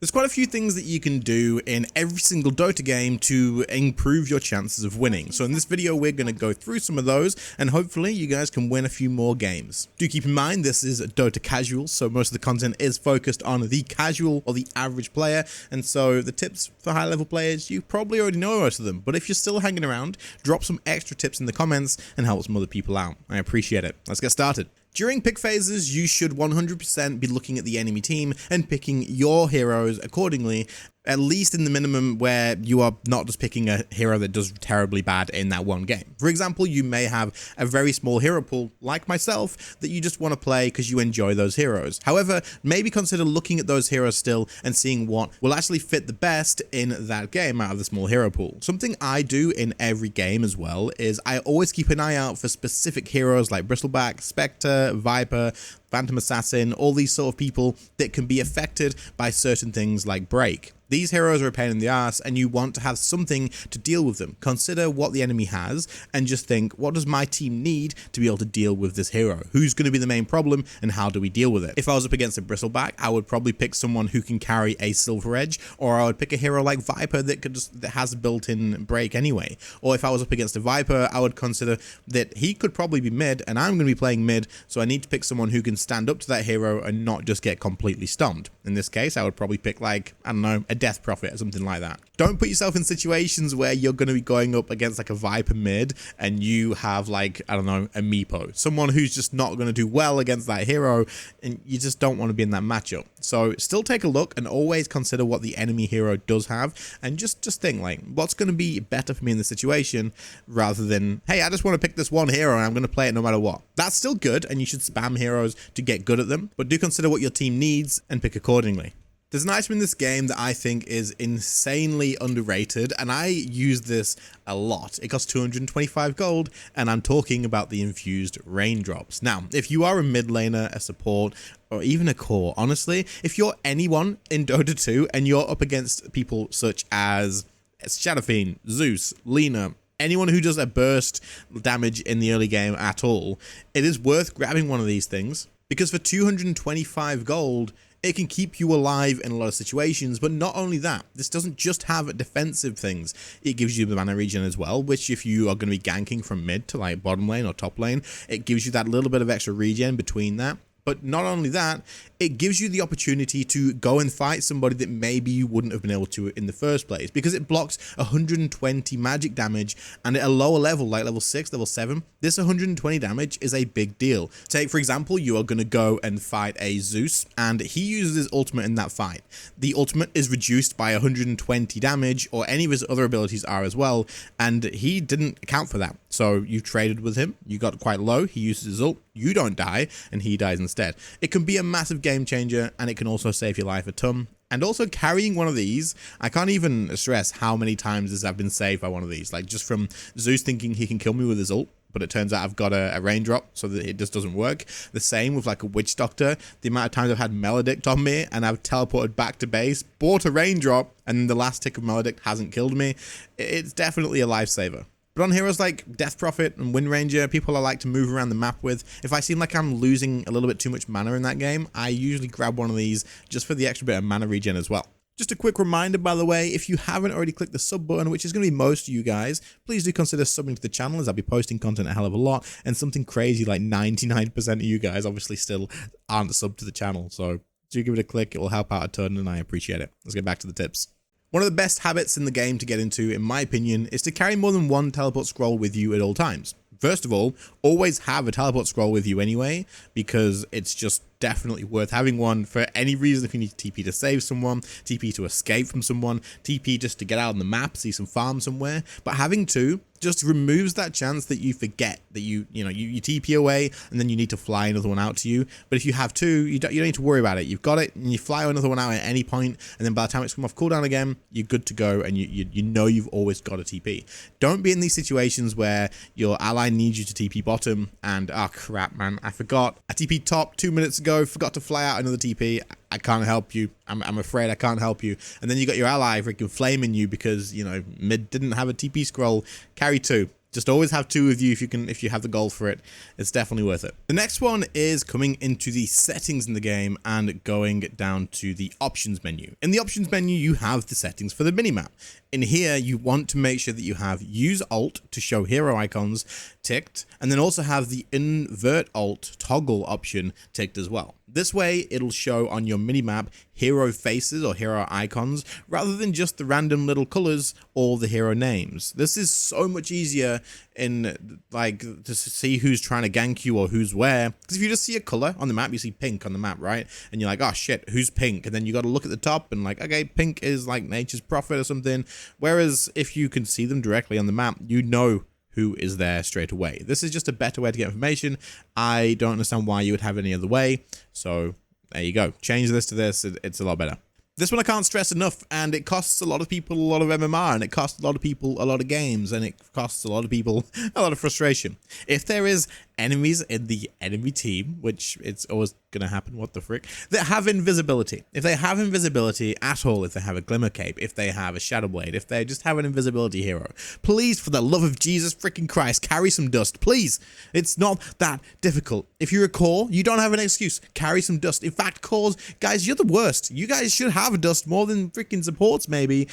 There's quite a few things that you can do in every single Dota game to improve your chances of winning. So in this video, we're going to go through some of those, and hopefully you guys can win a few more games. Do keep in mind, this is Dota casuals, so most of the content is focused on the casual or the average player, and so the tips for high level players, you probably already know most of them. But if you're still hanging around, drop some extra tips in the comments and help some other people out. I appreciate it. Let's get started. During pick phases, you should 100% be looking at the enemy team and picking your heroes accordingly, at least in the minimum where you are not just picking a hero that does terribly bad in that one game. For example, you may have a very small hero pool, like myself, that you just want to play because you enjoy those heroes. However, maybe consider looking at those heroes still and seeing what will actually fit the best in that game out of the small hero pool. Something I do in every game as well is I always keep an eye out for specific heroes like Bristleback, Spectre, Viper, Phantom Assassin, all these sort of people that can be affected by certain things like break. These heroes are a pain in the ass and you want to have something to deal with them. Consider what the enemy has and just think, what does my team need to be able to deal with this hero? Who's going to be the main problem and how do we deal with it? If I was up against a Bristleback, I would probably pick someone who can carry a Silver Edge, or I would pick a hero like Viper that has built-in break anyway. Or if I was up against a Viper, I would consider that he could probably be mid and I'm going to be playing mid, so I need to pick someone who can stand up to that hero and not just get completely stomped. In this case, I would probably pick, like, I don't know, a Death Prophet or something like that. Don't put yourself in situations where you're going to be going up against like a Viper mid and you have, like, I don't know, a Meepo, someone who's just not going to do well against that hero, and you just don't want to be in that matchup. So still take a look and always consider what the enemy hero does have, and just think, like, what's going to be better for me in this situation, rather than, hey, I just want to pick this one hero and I'm going to play it no matter what. That's still good, and you should spam heroes to get good at them, but do consider what your team needs and pick accordingly. There's an item in this game that I think is insanely underrated, and I use this a lot. It costs 225 gold, and I'm talking about the Infused Raindrops. Now, if you are a mid laner, a support, or even a core, honestly, if you're anyone in Dota 2 and you're up against people such as Shadowfiend, Zeus, Lina, anyone who does a burst damage in the early game at all, it is worth grabbing one of these things, because for 225 gold, it can keep you alive in a lot of situations. But not only that, this doesn't just have defensive things. It gives you the mana regen as well, which if you are going to be ganking from mid to like bottom lane or top lane, it gives you that little bit of extra regen between that. But not only that, it gives you the opportunity to go and fight somebody that maybe you wouldn't have been able to in the first place, because it blocks 120 magic damage, and at a lower level, like level 6, level 7, this 120 damage is a big deal. Take, for example, you are going to go and fight a Zeus, and he uses his ultimate in that fight. The ultimate is reduced by 120 damage, or any of his other abilities are as well, and he didn't account for that. So you traded with him, you got quite low, he uses his ult, you don't die, and he dies instead. It can be a massive game changer, and it can also save your life a ton. And also carrying one of these, I can't even stress how many times I've been saved by one of these. Like, just from Zeus thinking he can kill me with his ult, but it turns out I've got a raindrop, so that it just doesn't work. The same with like a witch doctor. The amount of times I've had Maledict on me and I've teleported back to base, bought a raindrop, and the last tick of Maledict hasn't killed me. It's definitely a lifesaver. But on heroes like Death Prophet and Wind Ranger, people I like to move around the map with, if I seem like I'm losing a little bit too much mana in that game, I usually grab one of these just for the extra bit of mana regen as well. Just a quick reminder, by the way, if you haven't already clicked the sub button, which is going to be most of you guys, please do consider subbing to the channel, as I'll be posting content a hell of a lot, and something crazy like 99% of you guys obviously still aren't subbed to the channel, so do give it a click. It will help out a ton, and I appreciate it. Let's get back to the tips. One of the best habits in the game to get into, in my opinion, is to carry more than one teleport scroll with you at all times. First of all, always have a teleport scroll with you anyway, because it's just definitely worth having one for any reason. If you need TP to save someone, TP to escape from someone, TP just to get out on the map, see some farm somewhere. But having two just removes that chance that you forget that you TP away and then you need to fly another one out to you. But if you have two, you don't need to worry about it. You've got it and you fly another one out at any point, and then by the time it's come off cooldown again, you're good to go, and you know you've always got a TP. Don't be in these situations where your ally needs you to TP bottom and, oh crap man, I forgot. I TP top 2 minutes ago, forgot to fly out another TP. I can't help you. I'm afraid I can't help you. And then you got your ally freaking flaming you because, you know, mid didn't have a TP scroll. Carry two. Just always have 2 of you if you have the gold for it. It's definitely worth it. The next one is coming into the settings in the game and going down to the options menu. In the options menu, you have the settings for the minimap. In here, you want to make sure that you have use alt to show hero icons ticked, and then also have the invert alt toggle option ticked as well. This way, it'll show on your minimap hero faces or hero icons rather than just the random little colors or the hero names. This is so much easier in like to see who's trying to gank you or who's where. Because if you just see a color on the map, you see pink on the map, right? And you're like, oh shit, who's pink? And then you got to look at the top and like, okay, pink is like nature's prophet or something. Whereas if you can see them directly on the map, you know who is there straight away. This is just a better way to get information. I don't understand why you would have any other way. So there you go. Change this to this. It's a lot better. This one I can't stress enough, and it costs a lot of people a lot of MMR, and it costs a lot of people a lot of games, and it costs a lot of people a lot of frustration. If there is enemies in the enemy team, which it's always gonna happen, what the frick, that have invisibility. If they have invisibility at all, if they have a glimmer cape, if they have a shadow blade, if they just have an invisibility hero, please, for the love of Jesus freaking Christ, carry some dust, please. It's not that difficult. If you're a core, you don't have an excuse. Carry some dust. In fact, cores, guys, you're the worst. You guys should have dust more than freaking supports, maybe.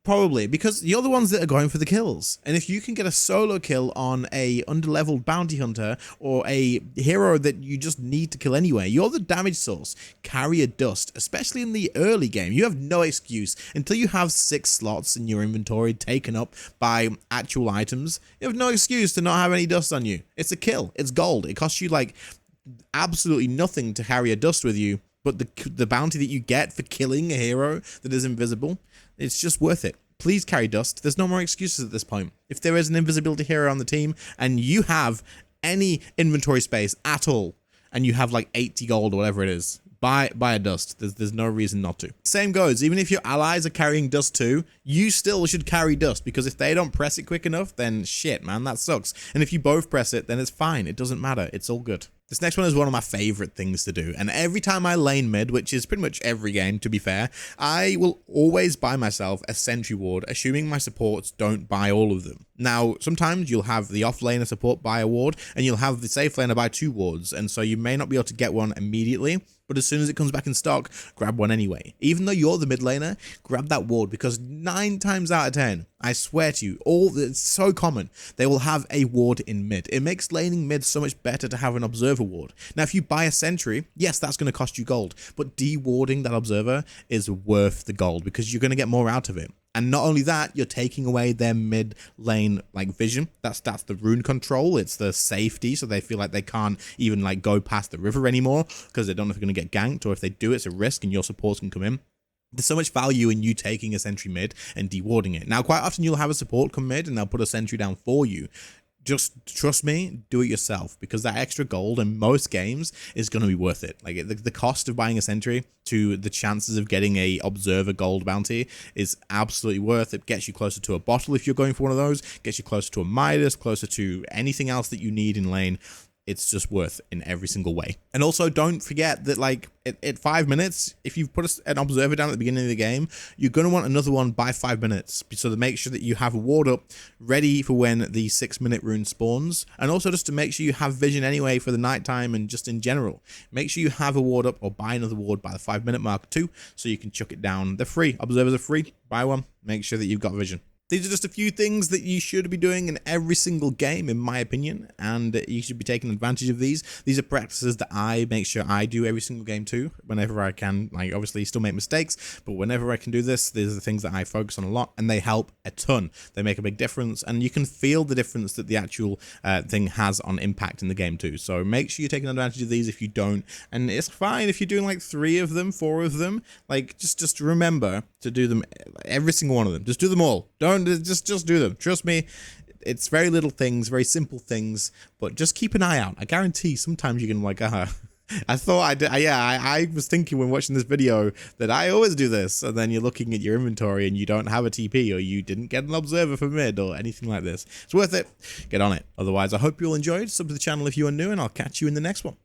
Probably, because you're the ones that are going for the kills. And if you can get a solo kill on a underleveled bounty hunter or a hero that you just need to kill anyway, you're the damage source. Carry a dust, especially in the early game. You have no excuse until you have 6 slots in your inventory taken up by actual items. You have no excuse to not have any dust on you. It's a kill. It's gold. It costs you like absolutely nothing to carry a dust with you. But the bounty that you get for killing a hero that is invisible, it's just worth it. Please carry dust. There's no more excuses at this point. If there is an invisibility hero on the team and you have any inventory space at all, and you have like 80 gold or whatever it is, buy a dust. There's no reason not to. Same goes, even if your allies are carrying dust too, you still should carry dust, because if they don't press it quick enough, then shit, man, that sucks. And if you both press it, then it's fine. It doesn't matter. It's all good. This next one is one of my favorite things to do, and every time I lane mid, which is pretty much every game to be fair, I will always buy myself a sentry ward, assuming my supports don't buy all of them. Now, sometimes you'll have the off laner support buy a ward, and you'll have the safe laner buy 2 wards, and so you may not be able to get one immediately, but as soon as it comes back in stock, grab one anyway. Even though you're the mid laner, grab that ward, because 9 times out of 10, I swear to you, it's so common, they will have a ward in mid. It makes laning mid so much better to have an observer ward. Now, if you buy a sentry, yes, that's going to cost you gold, but de-warding that observer is worth the gold, because you're going to get more out of it. And not only that, you're taking away their mid lane like vision. That's the rune control. It's the safety, so they feel like they can't even like go past the river anymore because they don't know if they're going to get ganked, or if they do, it's a risk and your supports can come in. There's so much value in you taking a sentry mid and de-warding it. Now, quite often you'll have a support come mid and they'll put a sentry down for you. Just trust me, do it yourself, because that extra gold in most games is going to be worth it. Like the cost of buying a sentry to the chances of getting a observer gold bounty is absolutely worth it. Gets you closer to a bottle if you're going for one of those, gets you closer to a Midas, closer to anything else that you need in lane. It's just worth in every single way. And also don't forget that like at 5 minutes, if you've put an observer down at the beginning of the game, you're going to want another one by 5 minutes. So to make sure that you have a ward up ready for when the 6-minute rune spawns. And also just to make sure you have vision anyway for the nighttime and just in general. Make sure you have a ward up or buy another ward by the 5-minute mark too, so you can chuck it down. They're free. Observers are free. Buy one. Make sure that you've got vision. These are just a few things that you should be doing in every single game, in my opinion, and you should be taking advantage of these. These are practices that I make sure I do every single game too, whenever I can. Like, obviously, still make mistakes, but whenever I can do this, these are the things that I focus on a lot, and they help a ton. They make a big difference, and you can feel the difference that the actual thing has on impact in the game too. So make sure you're taking advantage of these if you don't, and it's fine if you're doing like 3 of them, 4 of them. Like, just remember to do them, every single one of them. Just do them all. Don't just do them. Trust me, it's very little things, very simple things, but just keep an eye out. I guarantee sometimes you can like, I thought I did. Yeah, I was thinking when watching this video that I always do this, and then you're looking at your inventory and you don't have a TP, or you didn't get an observer for mid or anything like this. It's worth it. Get on it. Otherwise, I hope you all enjoyed. Sub to the channel if you are new, and I'll catch you in the next one.